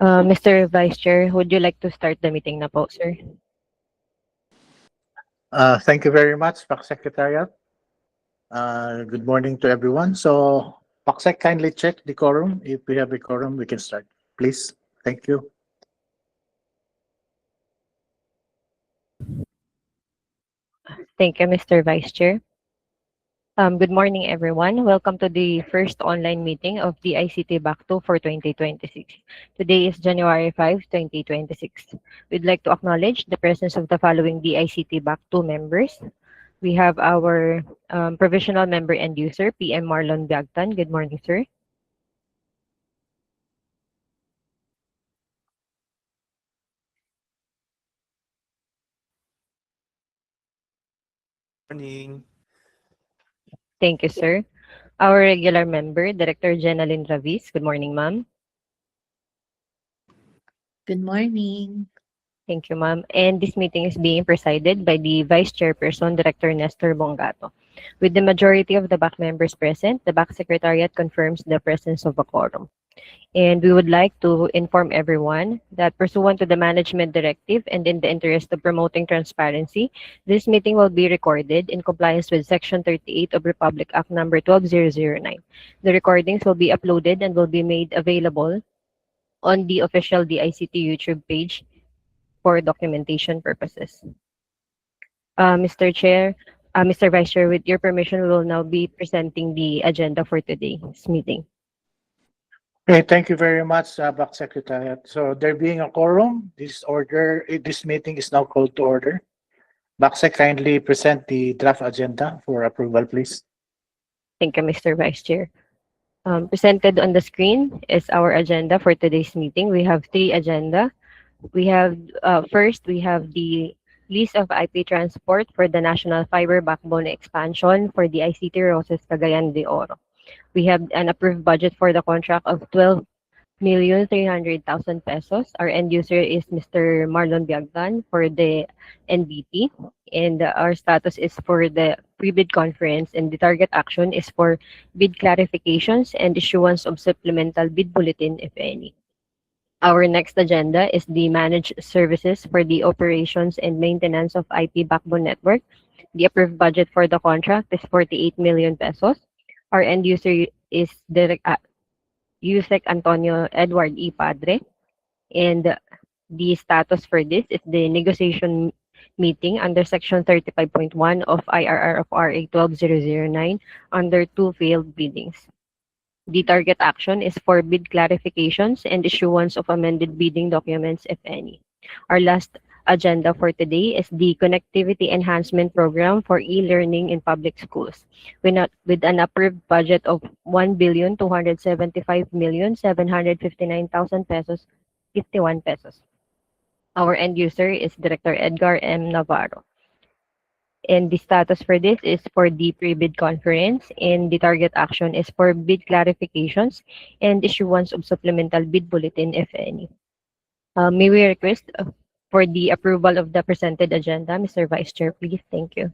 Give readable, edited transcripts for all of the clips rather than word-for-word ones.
Mr. Vice Chair, would you like to start the meeting na po, sir? Thank you very much, PAC Secretariat. Good morning to everyone. So, PACSEC, kindly check the quorum. If we have a quorum, we can start. Please. Thank you. Thank you, Mr. Vice Chair. Good morning, everyone. Welcome to the first online meeting of the ICT Back 2 for 2026. Today is January 5, 2026. We'd like to acknowledge the presence of the following DICT Back 2 members. We have our provisional member and user, PM Marlon Biagtan. Good morning, sir. Morning. Thank you, sir. Our regular member, Director Jenaline Ravis. Good morning, ma'am. Good morning. Thank you, ma'am. And this meeting is being presided by the Vice Chairperson, Director Nestor Bongato. With the majority of the BAC members present, the BAC Secretariat confirms the presence of a quorum. And we would like to inform everyone that pursuant to the management directive and in the interest of promoting transparency, this meeting will be recorded in compliance with Section 38 of Republic Act number 12009. The recordings will be uploaded and will be made available on the official DICT YouTube page for documentation purposes. Mr. Chair, Mr. Vice Chair, with your permission, we will now be presenting the agenda for today's meeting. Okay, thank you very much, PAC Secretariat. So, there being a quorum, this meeting is now called to order. PACSEC, kindly present the draft agenda for approval, please. Thank you, Mr. Vice Chair. Presented on the screen is our agenda for today's meeting. We have three agenda. We have first, we have the lease of IP transport for the National Fiber Backbone Expansion for the ICT Roses Cagayan de Oro. We have an approved budget for the contract of 12,300,000 pesos. Our end user is Mr. Marlon Biagdan for the NBP, and our status is for the pre-bid conference, and the target action is for bid clarifications and issuance of supplemental bid bulletin, if any. Our next agenda is the managed services for the operations and maintenance of IP backbone network. The approved budget for the contract is 48 million pesos. Our end user is USEC Antonio Edward E. Padre. And the status for this is the negotiation meeting under Section 35.1 of IRR of RA 12009 under two failed biddings. The target action is for bid clarifications and issuance of amended bidding documents, if any. Our last agenda for today is the Connectivity Enhancement Program for e-learning in public schools, with an approved budget of 1,275,759,000 pesos, 51 pesos. Our end user is Director Edgar M. Navarro. And the status for this is for the pre-bid conference, and the target action is for bid clarifications and issuance of supplemental bid bulletin, if any. May we request for the approval of the presented agenda, Mr. Vice Chair, please? Thank you.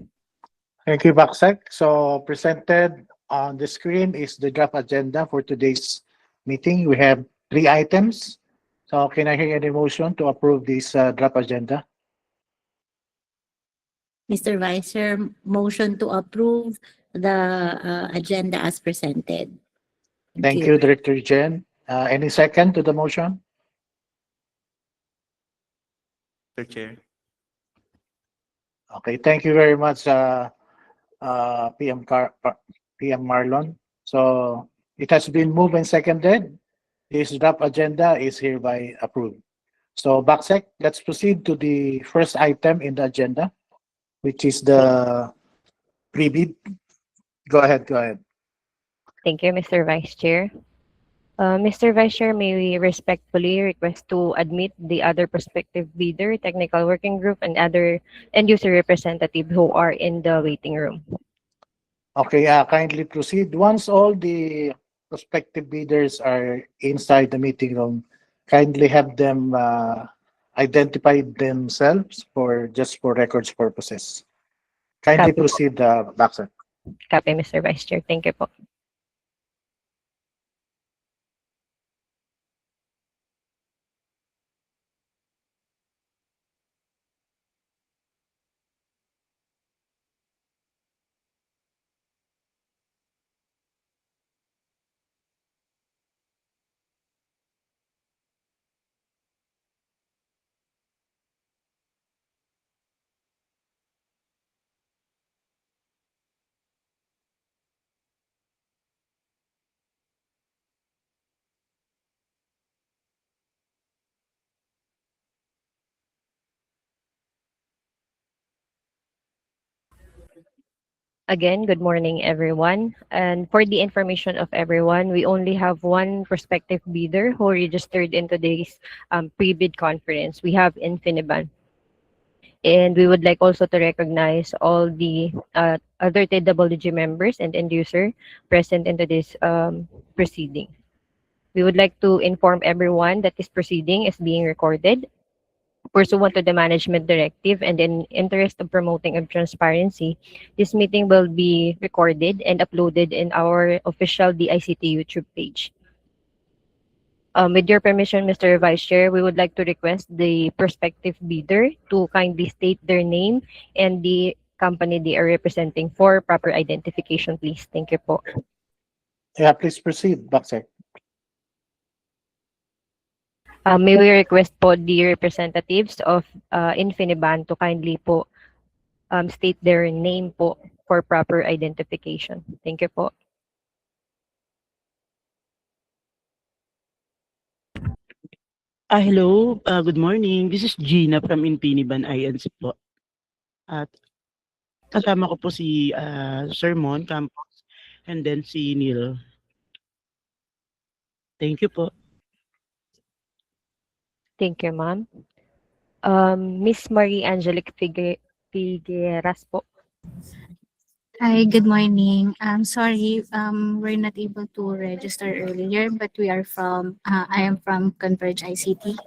Thank you, PACSEC. So, presented on the screen is the draft agenda for today's meeting. We have three items. So, can I hear any motion to approve this draft agenda? Mr. Vice Chair, motion to approve the agenda as presented. Thank you, Director Jen. Any second to the motion? Mr. Chair. Okay, thank you very much, PM Marlon. So, it has been moved and seconded. This draft agenda is hereby approved. So, PACSEC, let's proceed to the first item in the agenda, which is the pre-bid. Go ahead. Thank you, Mr. Vice Chair. Mr. Vice Chair, may we respectfully request to admit the other prospective bidder, technical working group, and other end-user representative who are in the waiting room. Okay, kindly proceed. Once all the prospective bidders are inside the meeting room, kindly have them identify themselves for records purposes. Kindly Copy. proceed, PACSEC. Copy, Mr. Vice Chair. Thank you po. Again, good morning, everyone. And for the information of everyone, we only have one prospective bidder who registered in today's pre-bid conference. We have Infiniban. And we would like also to recognize all the other TWG members and end user present in today's proceeding. We would like to inform everyone that this proceeding is being recorded pursuant to the management directive and in interest of promoting of transparency. This meeting will be recorded and uploaded in our official DICT YouTube page. With your permission, Mr. Vice Chair, we would like to request the prospective bidder to kindly state their name and the company they are representing for proper identification, please. Thank you po. Yeah, please proceed, Baksek. May we request po the representatives of Infiniban to kindly po state their name po for proper identification. Thank you po. Hello, good morning. This is Gina from Infiniban INC po. At kasama ko po si Sir Mon Campos and then si Neil. Thank you po. Thank you, ma'am. Miss Marie Angelique Figueras po. Hi, good morning. I'm sorry, we're not able to register earlier, but I am from Converge ICT.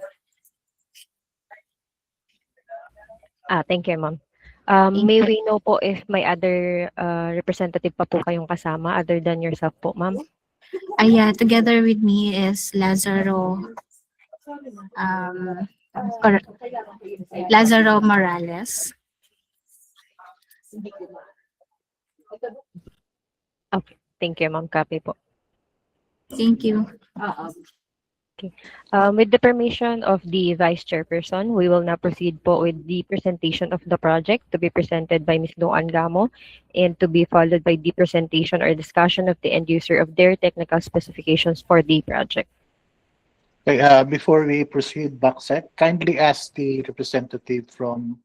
Thank you, ma'am. Thank May you. we know po if may other representative pa po kayong kasama other than yourself po, ma'am? Yeah, together with me is Lazaro, um, Lazaro Morales. Thank you, ma'am. Copy po. Thank you. With the permission of the Vice Chairperson, we will now proceed po with the presentation of the project to be presented by Ms. Doan Gamo and to be followed by the presentation or discussion of the end user of their technical specifications for the project. Okay, before we proceed, Baksek, kindly ask the representative from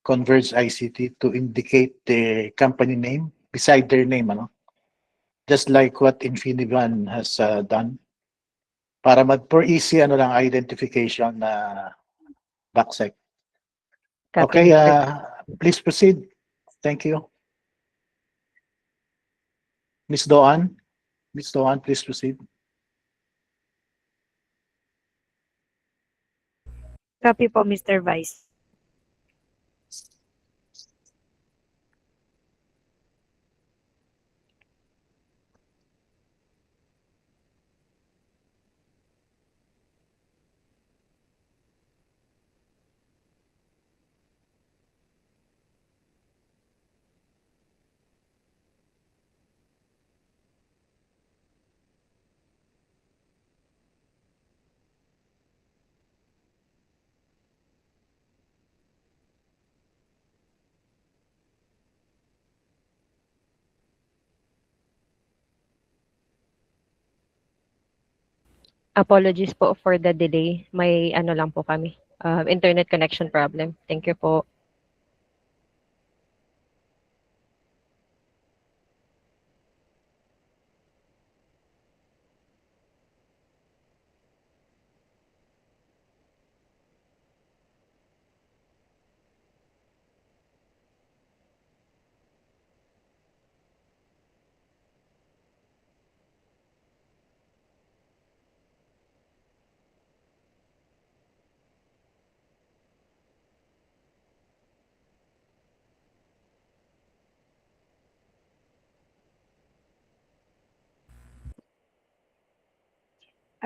Converge ICT to indicate the company name beside their name, ano? Just like what Infiniban has done. Para for easy lang identification na Baksek. Copy, Okay, Mr. please proceed. Thank you. Ms. Doan, please proceed. Copy po, Mr. Vice. Apologies po for the delay. May ano lang po kami. Internet connection problem. Thank you po.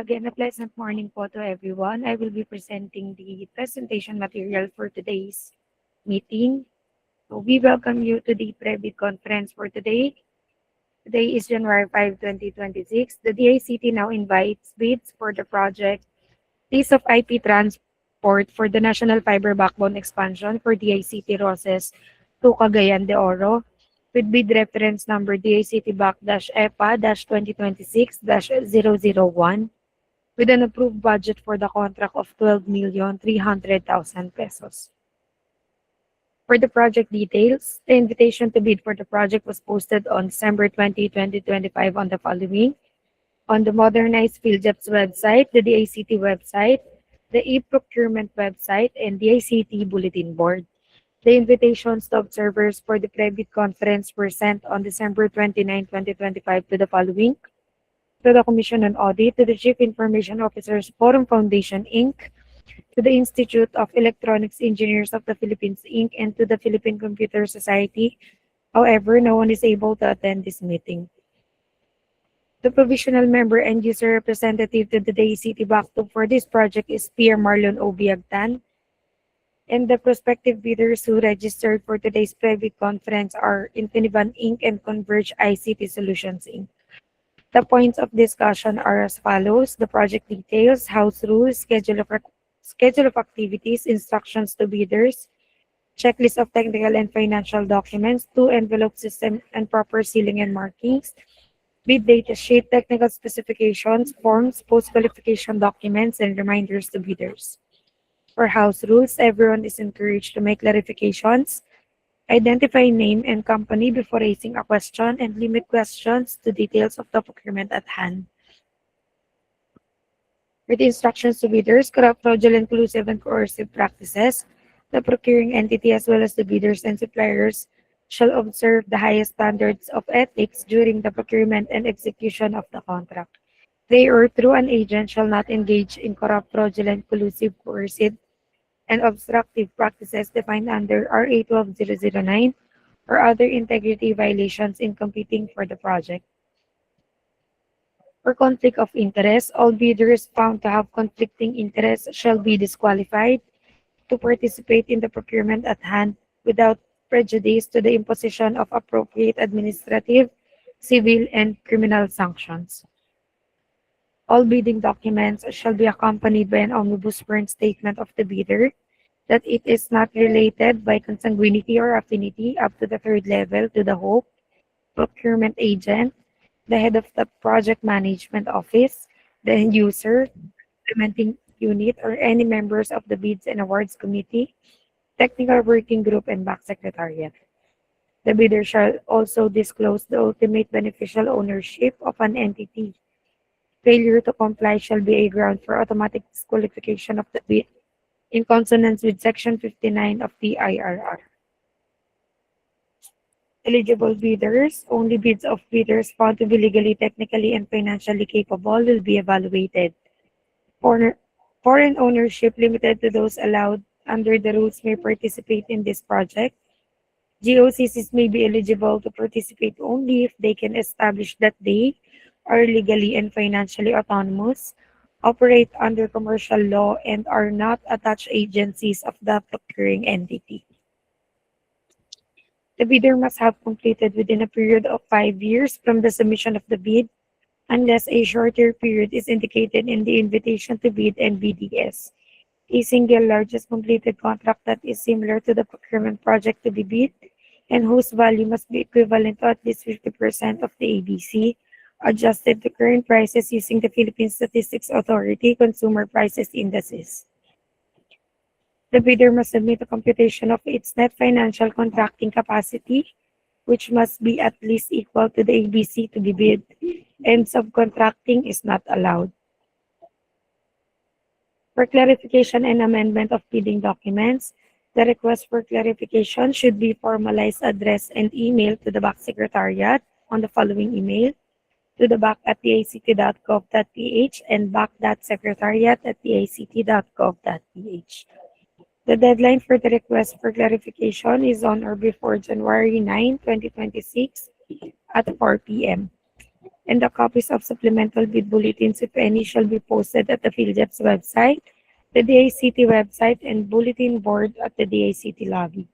Again, a pleasant morning po to everyone. I will be presenting the presentation material for today's meeting. So we welcome you to the pre-bid conference for today. Today is January 5, 2026. The DICT now invites bids for the project Piece of IP Transport for the National Fiber Backbone Expansion for DICT Roses to Cagayan de Oro with bid reference number DICT BAC-EPA-2026-001 with an approved budget for the contract of 12,300,000 pesos. For the project details, the invitation to bid for the project was posted on December 20, 2025 on the following: on the modernized PhilJEP's website, the DICT website, the e-procurement website, and DICT bulletin board. The invitations to observers for the private conference were sent on December 29, 2025 to the following: to the Commission on Audit, to the Chief Information Officers Forum Foundation, Inc., to the Institute of Electronics Engineers of the Philippines, Inc., and to the Philippine Computer Society. However, no one is able to attend this meeting. The provisional member and user representative to the DICT BACTO for this project is Pierre Marlon O. Biagtan, and the prospective bidders who registered for today's private conference are Infiniban, Inc. and Converge ICT Solutions, Inc. The points of discussion are as follows: the project details, house rules, schedule of activities, instructions to bidders, checklist of technical and financial documents, 2 envelope system and proper sealing and markings, bid data sheet, technical specifications, forms, post-qualification documents, and reminders to bidders. For house rules, everyone is encouraged to make clarifications, identify name and company before raising a question, and limit questions to details of the procurement at hand. For the instructions to bidders, corrupt, fraudulent, collusive, and coercive practices, the procuring entity as well as the bidders and suppliers shall observe the highest standards of ethics during the procurement and execution of the contract. They or through an agent shall not engage in corrupt, fraudulent, collusive, coercive, and obstructive practices defined under RA 12009 or other integrity violations in competing for the project. For conflict of interest, all bidders found to have conflicting interests shall be disqualified to participate in the procurement at hand without prejudice to the imposition of appropriate administrative, civil, and criminal sanctions. All bidding documents shall be accompanied by an omnibus sworn statement of the bidder that it is not related by consanguinity or affinity up to the 3rd level to the HOPE, procurement agent, the head of the project management office, the end user, implementing unit, or any members of the bids and awards committee, technical working group, and back secretariat. The bidder shall also disclose the ultimate beneficial ownership of an entity. Failure to comply shall be a ground for automatic disqualification of the bid in consonance with Section 59 of the IRR. Eligible bidders, only bids of bidders found to be legally, technically, and financially capable will be evaluated. Foreign ownership limited to those allowed under the rules may participate in this project. GOCCs may be eligible to participate only if they can establish that they are legally and financially autonomous, operate under commercial law, and are not attached agencies of the procuring entity. The bidder must have completed within a period of 5 years from the submission of the bid, unless a shorter period is indicated in the invitation to bid and BDS. A single largest completed contract that is similar to the procurement project to be bid and whose value must be equivalent to at least 50% of the ABC, adjusted to current prices using the Philippine Statistics Authority Consumer Prices Indices. The bidder must submit a computation of its net financial contracting capacity, which must be at least equal to the ABC to be bid, and subcontracting is not allowed. For clarification and amendment of bidding documents, the request for clarification should be formalized, addressed, and emailed to the BAC Secretariat on the following email: to the bac@dict.gov.ph and bac.secretariat@dict.gov.ph. The deadline for the request for clarification is on or before January 9, 2026 at 4 p.m. And the copies of supplemental bid bulletins, if any, shall be posted at the PhilJEP's website, the DICT website, and bulletin board at the DICT lobby.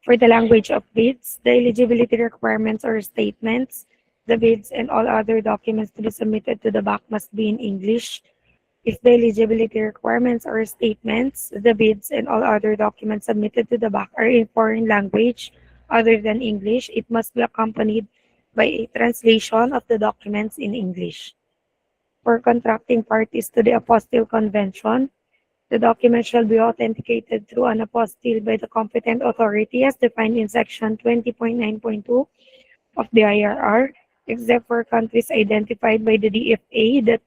For the language of bids, the eligibility requirements or statements, the bids, and all other documents to be submitted to the BAC must be in English. If the eligibility requirements or statements, the bids, and all other documents submitted to the BAC are in foreign language other than English, it must be accompanied by a translation of the documents in English. For contracting parties to the Apostille Convention, The document shall be authenticated through an apostille by the competent authority as defined in Section 20.9.2 of the IRR, except for countries identified by the DFA that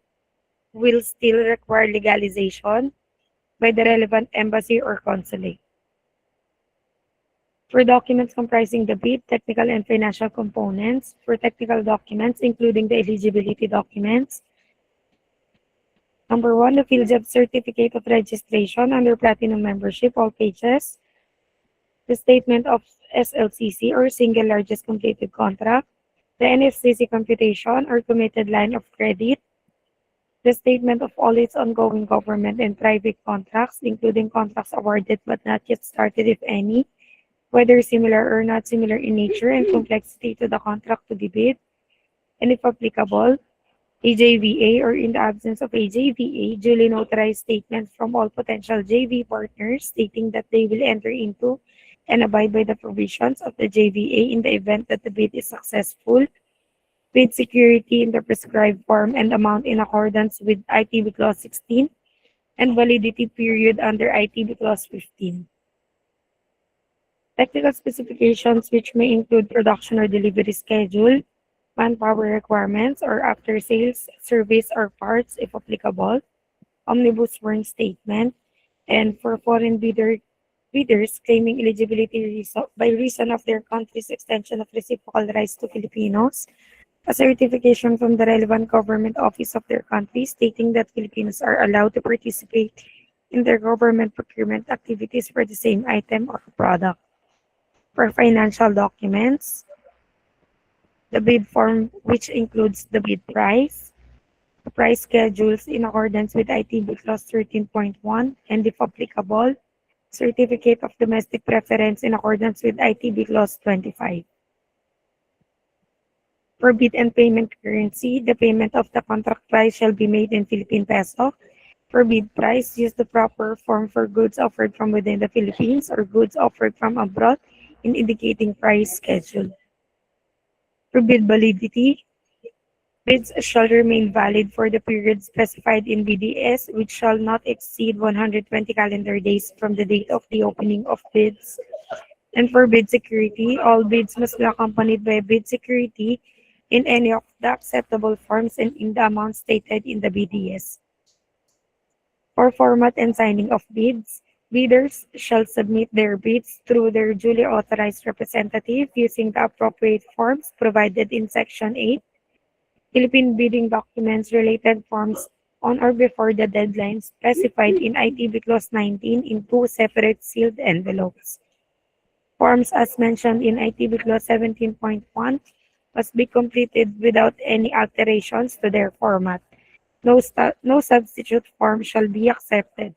will still require legalization by the relevant embassy or consulate. For documents comprising the bid, technical and financial components, for technical documents, including the eligibility documents, number 1, the PhilJEB certificate of registration under platinum membership, all pages, the statement of SLCC or single largest completed contract, the NFCC computation or committed line of credit, the statement of all its ongoing government and private contracts, including contracts awarded but not yet started, if any, whether similar or not similar in nature and complexity to the contract to be bid, and if applicable, AJVA or in the absence of AJVA, duly notarized statements from all potential JV partners stating that they will enter into and abide by the provisions of the JVA in the event that the bid is successful, bid security in the prescribed form and amount in accordance with ITB Clause 16, and validity period under ITB Clause 15. Technical specifications which may include production or delivery schedule, manpower requirements, or after-sales service or parts if applicable, omnibus sworn statement, and for foreign bidders claiming eligibility by reason of their country's extension of reciprocal rights to Filipinos, a certification from the relevant government office of their country stating that Filipinos are allowed to participate in their government procurement activities for the same item or product. For financial documents, the bid form which includes the bid price, the price schedules in accordance with ITB Clause 13.1, and if applicable, certificate of domestic preference in accordance with ITB Clause 25. For bid and payment currency, the payment of the contract price shall be made in Philippine peso. For bid price, use the proper form for goods offered from within the Philippines or goods offered from abroad in indicating price schedule. For bid validity, bids shall remain valid for the period specified in BDS, which shall not exceed 120 calendar days from the date of the opening of bids. And for bid security, all bids must be accompanied by a bid security in any of the acceptable forms and in the amount stated in the BDS. For format and signing of bids, bidders shall submit their bids through their duly authorized representative using the appropriate forms provided in Section 8, Philippine bidding documents related forms on or before the deadline specified in ITB Clause 19 in 2 separate sealed envelopes. Forms as mentioned in ITB Clause 17.1 must be completed without any alterations to their format. No substitute form shall be accepted.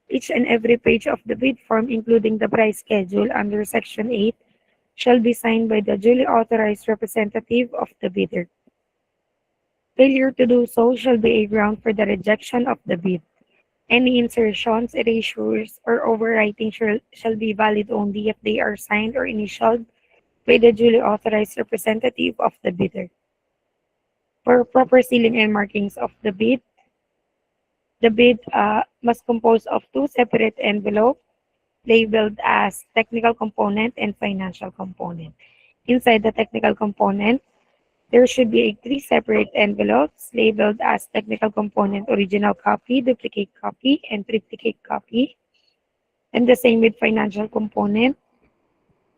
Each and every page of the bid form, including the price schedule under Section 8, shall be signed by the duly authorized representative of the bidder. Failure to do so shall be a ground for the rejection of the bid. Any insertions, erasures, or overwriting shall be valid only if they are signed or initialed by the duly authorized representative of the bidder. For proper sealing and markings of the bid must compose of 2 separate envelopes labeled as technical component and financial component. Inside the technical component, there should be 3 separate envelopes labeled as technical component original copy, duplicate copy, and triplicate copy. And the same with financial component.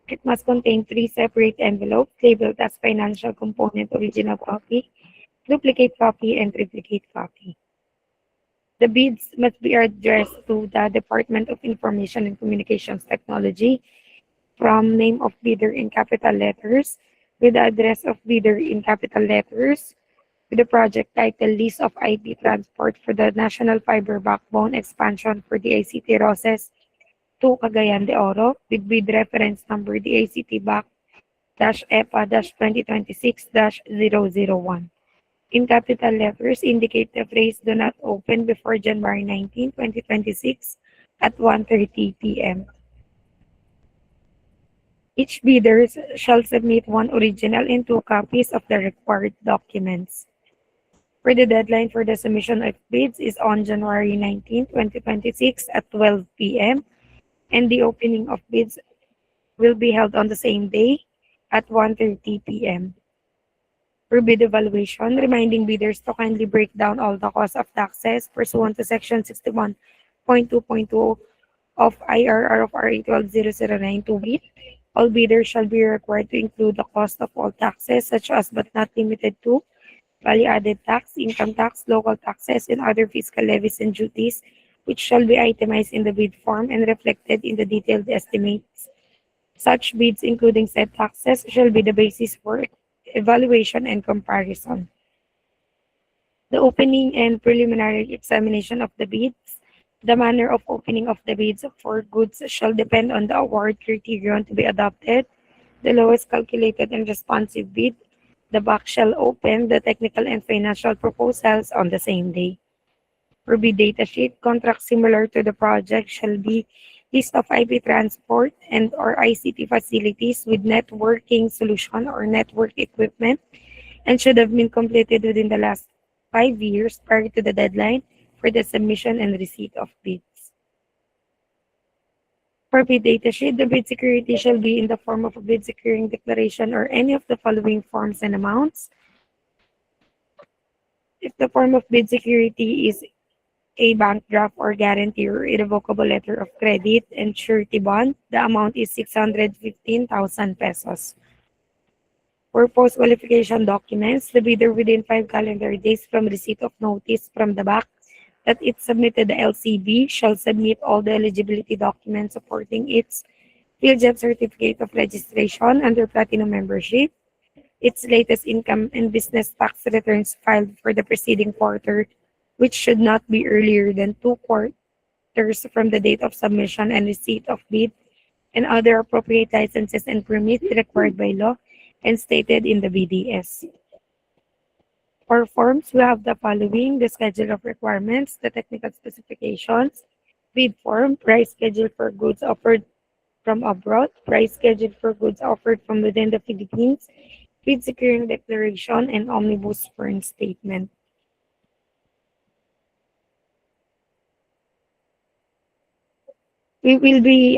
It must contain 3 separate envelopes labeled as financial component original copy, duplicate copy, and triplicate copy. The bids must be addressed to the Department of Information and Communications Technology from name of bidder in capital letters, with the address of bidder in capital letters, with the project title Lease of IP Transport for the National Fiber Backbone Expansion for the ICT Roses to Cagayan de Oro, with bid reference number DACT BAC-EPA-2026-001. In capital letters, indicate the phrase "Do not open before January 19, 2026 at 1:30 p.m. Each bidder shall submit 1 original and 2 copies of the required documents. For the deadline for the submission of bids is on January 19, 2026 at 12 p.m. and the opening of bids will be held on the same day at 1:30 p.m. For bid evaluation, reminding bidders to kindly break down all the costs of taxes pursuant to Section 61.2.2 of IRR of RA 12009 to wit. All bidders shall be required to include the cost of all taxes such as but not limited to value-added tax, income tax, local taxes, and other fiscal levies and duties, which shall be itemized in the bid form and reflected in the detailed estimates. Such bids, including said taxes, shall be the basis for evaluation and comparison. The opening and preliminary examination of the bids. The manner of opening of the bids for goods shall depend on the award criterion to be adopted. The lowest calculated and responsive bid. The BAC shall open the technical and financial proposals on the same day. For bid data sheet, contracts similar to the project shall be list of IP transport and or ICT facilities with networking solution or network equipment and should have been completed within the last 5 years prior to the deadline for the submission and receipt of bids. For bid data sheet, the bid security shall be in the form of a bid securing declaration or any of the following forms and amounts. If the form of bid security is a bank draft or guarantee or irrevocable letter of credit and surety bond, the amount is 615,000 pesos. For post-qualification documents, the bidder within 5 calendar days from receipt of notice from the BAC that it submitted the LCB shall submit all the eligibility documents supporting its PhilJet certificate of registration under Platinum membership, its latest income and business tax returns filed for the preceding quarter, which should not be earlier than 2 quarters from the date of submission and receipt of bid, and other appropriate licenses and permits required by law and stated in the BDS. For forms, we have the following: the schedule of requirements, the technical specifications, bid form, price schedule for goods offered from abroad, price schedule for goods offered from within the Philippines, bid securing declaration, and omnibus foreign statement. We will be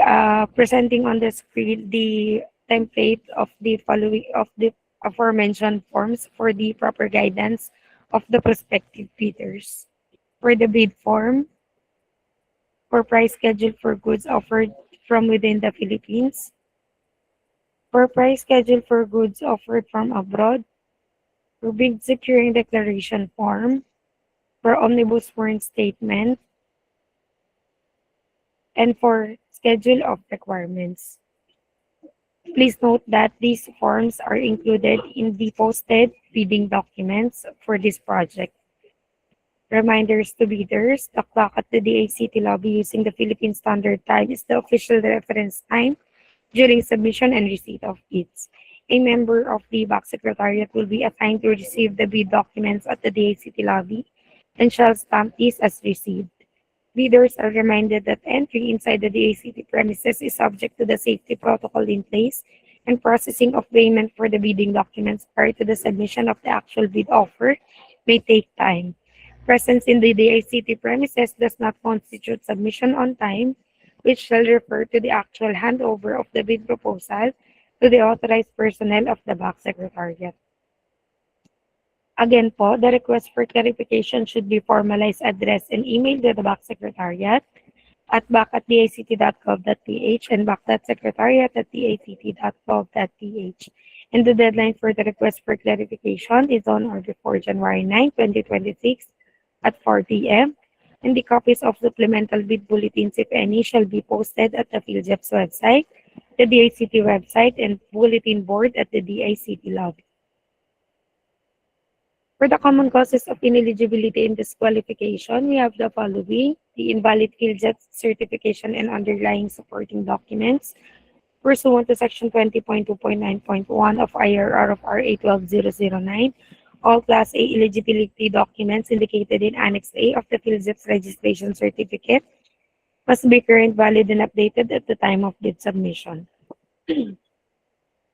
presenting on the screen the template of the following of the aforementioned forms for the proper guidance of the prospective bidders. For the bid form, for price schedule for goods offered from within the Philippines, for price schedule for goods offered from abroad, for bid securing declaration form, for omnibus foreign statement, and for schedule of requirements. Please note that these forms are included in the posted bidding documents for this project. Reminders to bidders: the clock at the DICT lobby using the Philippine Standard Time is the official reference time during submission and receipt of bids. A member of the BAC Secretariat will be assigned to receive the bid documents at the DICT lobby and shall stamp these as received. Bidders are reminded that entry inside the DICT premises is subject to the safety protocol in place, and processing of payment for the bidding documents prior to the submission of the actual bid offer may take time. Presence in the DICT premises does not constitute submission on time, which shall refer to the actual handover of the bid proposal to the authorized personnel of the BAC Secretariat. Again po, the request for clarification should be formalized, addressed, and emailed to the BAC Secretariat at bac@dict.gov.ph and bac.secretariat@dict.gov.ph. And the deadline for the request for clarification is on or before January 9, 2026 at 4 p.m. And the copies of supplemental bid bulletins, if any, shall be posted at the PhilJet's website, the DICT website, and bulletin board at the DICT lobby. For the common causes of ineligibility and disqualification, we have the following: the invalid PhilJet certification and underlying supporting documents pursuant to Section 20.2.9.1 of IRR of RA 12009. All Class A eligibility documents indicated in Annex A of the PhilJet's registration certificate must be current, valid, and updated at the time of bid submission.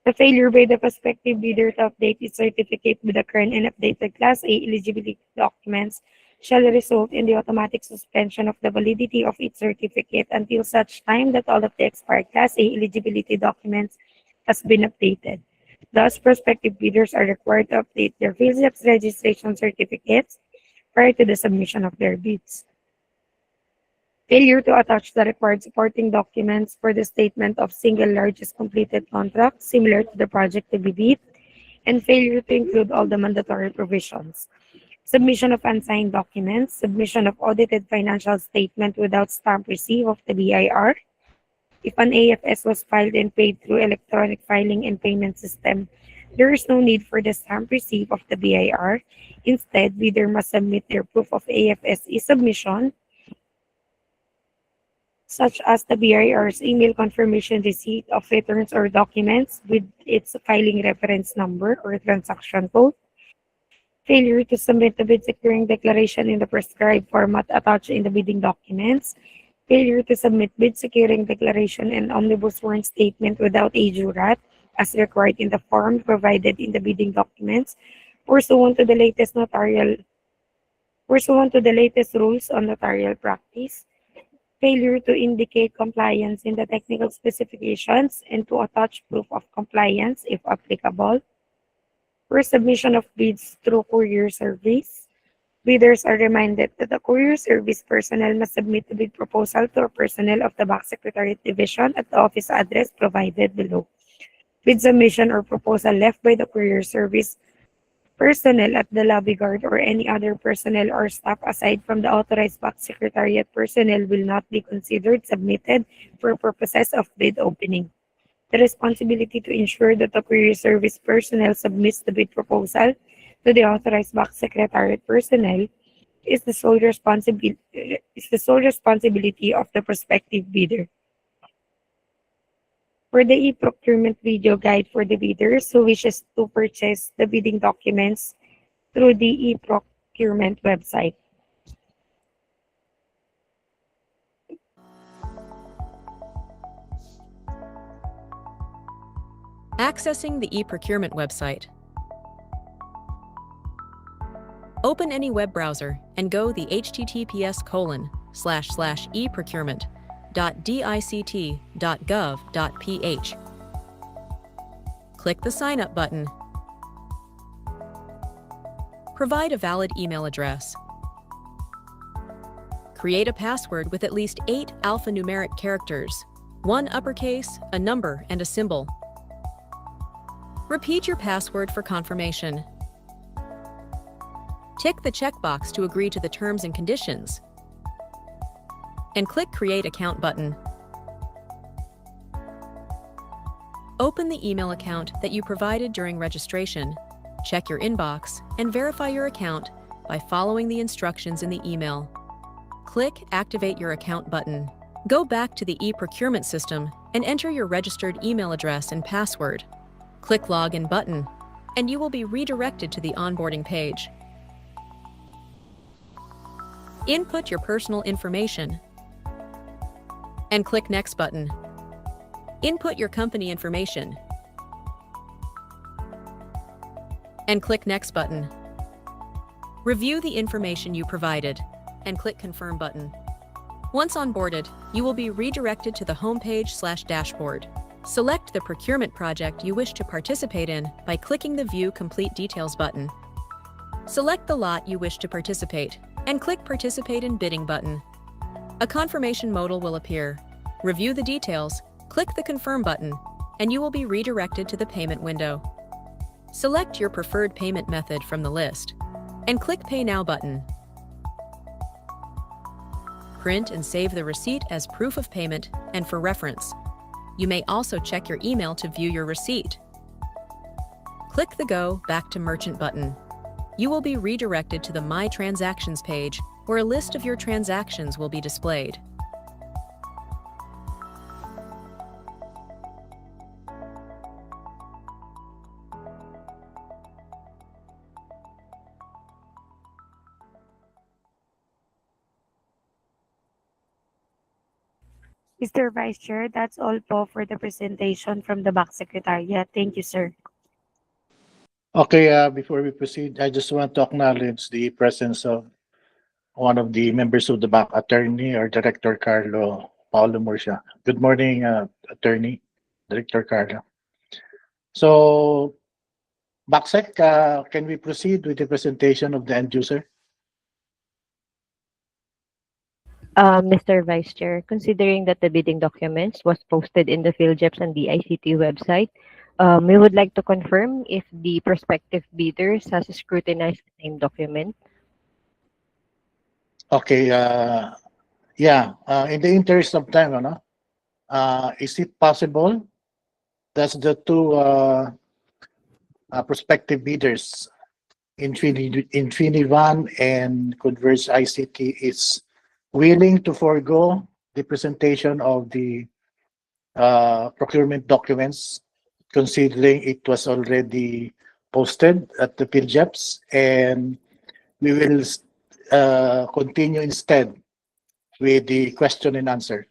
The failure by the prospective bidder to update its certificate with the current and updated Class A eligibility documents shall result in the automatic suspension of the validity of its certificate until such time that all of the expired Class A eligibility documents has been updated. Thus, prospective bidders are required to update their PhilSAPS registration certificates prior to the submission of their bids. Failure to attach the required supporting documents for the statement of single largest completed contract similar to the project to be bid, and failure to include all the mandatory provisions. Submission of unsigned documents, submission of audited financial statement without stamp receipt of the BIR. If an AFS was filed and paid through electronic filing and payment system, there is no need for the stamp receipt of the BIR. Instead, bidder must submit their proof of AFS e-submission, such as the BIR's email confirmation receipt of returns or documents with its filing reference number or transaction code. Failure to submit the bid securing declaration in the prescribed format attached in the bidding documents. Failure to submit bid securing declaration and omnibus warrant statement without a jurat as required in the form provided in the bidding documents pursuant to the latest rules on notarial practice. Failure to indicate compliance in the technical specifications and to attach proof of compliance if applicable. For submission of bids through courier service, bidders are reminded that the courier service personnel must submit the bid proposal to a personnel of the Back Secretariat Division at the office address provided below. Bid submission or proposal left by the courier service personnel at the lobby guard or any other personnel or staff aside from the authorized Back Secretariat personnel will not be considered submitted for purposes of bid opening. The responsibility to ensure that the courier service personnel submits the bid proposal to the authorized Back Secretariat personnel is the sole responsibility of the prospective bidder. For the e-procurement video guide for the bidders who wishes to purchase the bidding documents through the e-procurement website. Accessing the e-procurement website. Open any web browser and go the https://eprocurement.dict.gov.ph. Click the Sign Up button. Provide a valid email address. Create a password with at least 8 alphanumeric characters, 1 uppercase, a number, and a symbol. Repeat your password for confirmation. Tick the checkbox to agree to the terms and conditions, and click Create Account button. Open the email account that you provided during registration, check your inbox, and verify your account by following the instructions in the email. Click Activate Your Account button. Go back to the e-procurement system and enter your registered email address and password. Click Login button, and you will be redirected to the onboarding page. Input your personal information and click Next button. Input your company information and click Next button. Review the information you provided and click Confirm button. Once onboarded, you will be redirected to the homepage/dashboard. Select the procurement project you wish to participate in by clicking the View Complete Details button. Select the lot you wish to participate and click Participate in Bidding button. A confirmation modal will appear. Review the details, click the Confirm button, and you will be redirected to the payment window. Select your preferred payment method from the list and click Pay Now button. Print and save the receipt as proof of payment and for reference. You may also check your email to view your receipt. Click the Go Back to Merchant button. You will be redirected to the My Transactions page, where a list of your transactions will be displayed. Mr. Vice Chair, that's all po for the presentation from the back secretariat. Thank you, sir. Okay, before we proceed, I just want to acknowledge the presence of one of the members of the back, attorney or Director Carlo Paulo Murcia. Good morning, attorney, Director Carlo. So, Backsec, can we proceed with the presentation of the end user? Mr. Vice Chair, considering that the bidding documents was posted in the PhilJeps and the ICT website, we would like to confirm if the prospective bidders has scrutinized the same document. Okay, yeah, in the interest of time, is it possible that the two prospective bidders, Infinivan and Converge ICT, is willing to forego the presentation of the procurement documents, considering it was already posted at the PhilJeps, and we will continue instead with the question and answer.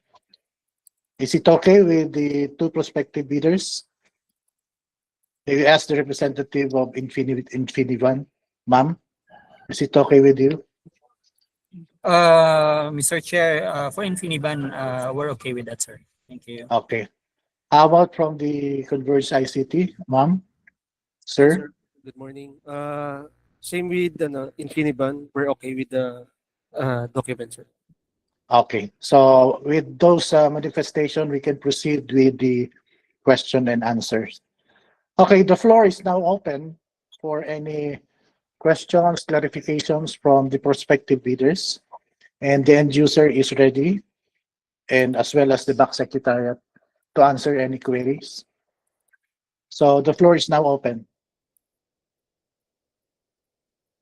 Is it okay with the two prospective bidders? May we ask the representative of Infinivan, ma'am? Is it okay with you? Mr. Chair, for Infiniban, we're okay with that, sir. Thank you. Okay. How about from the Converge ICT, ma'am? Sir? Good morning. Same with Infiniban, we're okay with the document, sir. Okay. So with those manifestation, we can proceed with the question and answers. Okay, the floor is now open for any questions, clarifications from the prospective bidders. And the end user is ready, and as well as the back secretariat, to answer any queries. So the floor is now open.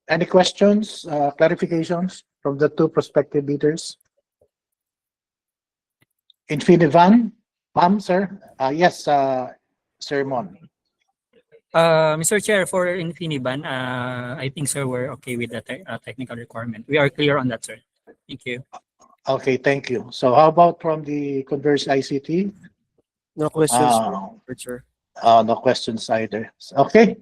Any questions, clarifications from the two prospective bidders? Infinivan, ma'am, sir? Yes, Sir Mon. Mr. Chair, for Infiniban, I think, sir, we're okay with the technical requirement. We are clear on that, sir. Thank you. Okay, thank you. So how about from the Converge ICT? No questions, sir. No questions either. Okay.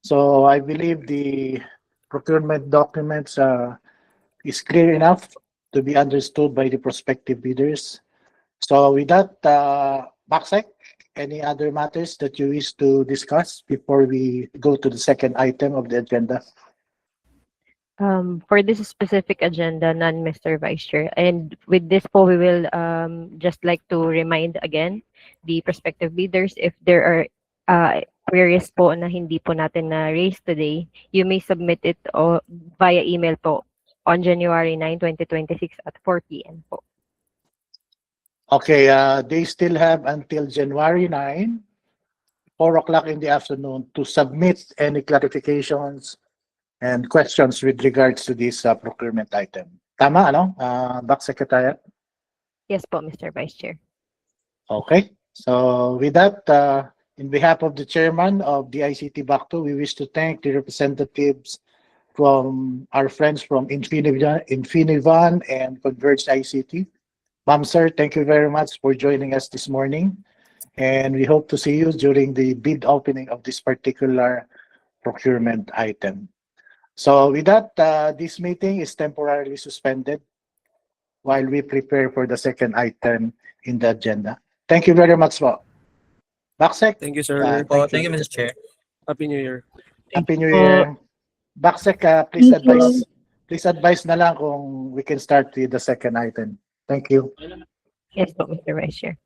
So I believe the procurement documents is clear enough to be understood by the prospective bidders. So with that, Backsec, any other matters that you wish to discuss before we go to the second item of the agenda? For this specific agenda, none, Mr. Vice Chair. And with this po, we will just like to remind again the prospective bidders, if there are queries po na hindi po natin na raise today, you may submit it via email po on January 9, 2026 at 4 p.m. po. Okay, they still have until January 9, 4 o'clock in the afternoon to submit any clarifications and questions with regards to this procurement item. Tama, ano? Back Secretariat? Yes po, Mr. Vice Chair. Okay. So with that, in behalf of the chairman of the ICT BACTO, we wish to thank the representatives from our friends from Infinivan and Converge ICT. Ma'am, sir, thank you very much for joining us this morning. And we hope to see you during the bid opening of this particular procurement item. So with that, this meeting is temporarily suspended while we prepare for the second item in the agenda. Thank you very much, po. Backsec. Thank you, sir. Thank you, Mr. Chair. Happy New Year. Happy New Year. Backsec, please advise na lang kung we can start with the second item. Thank you. Yes po, Mr. Vice Chair.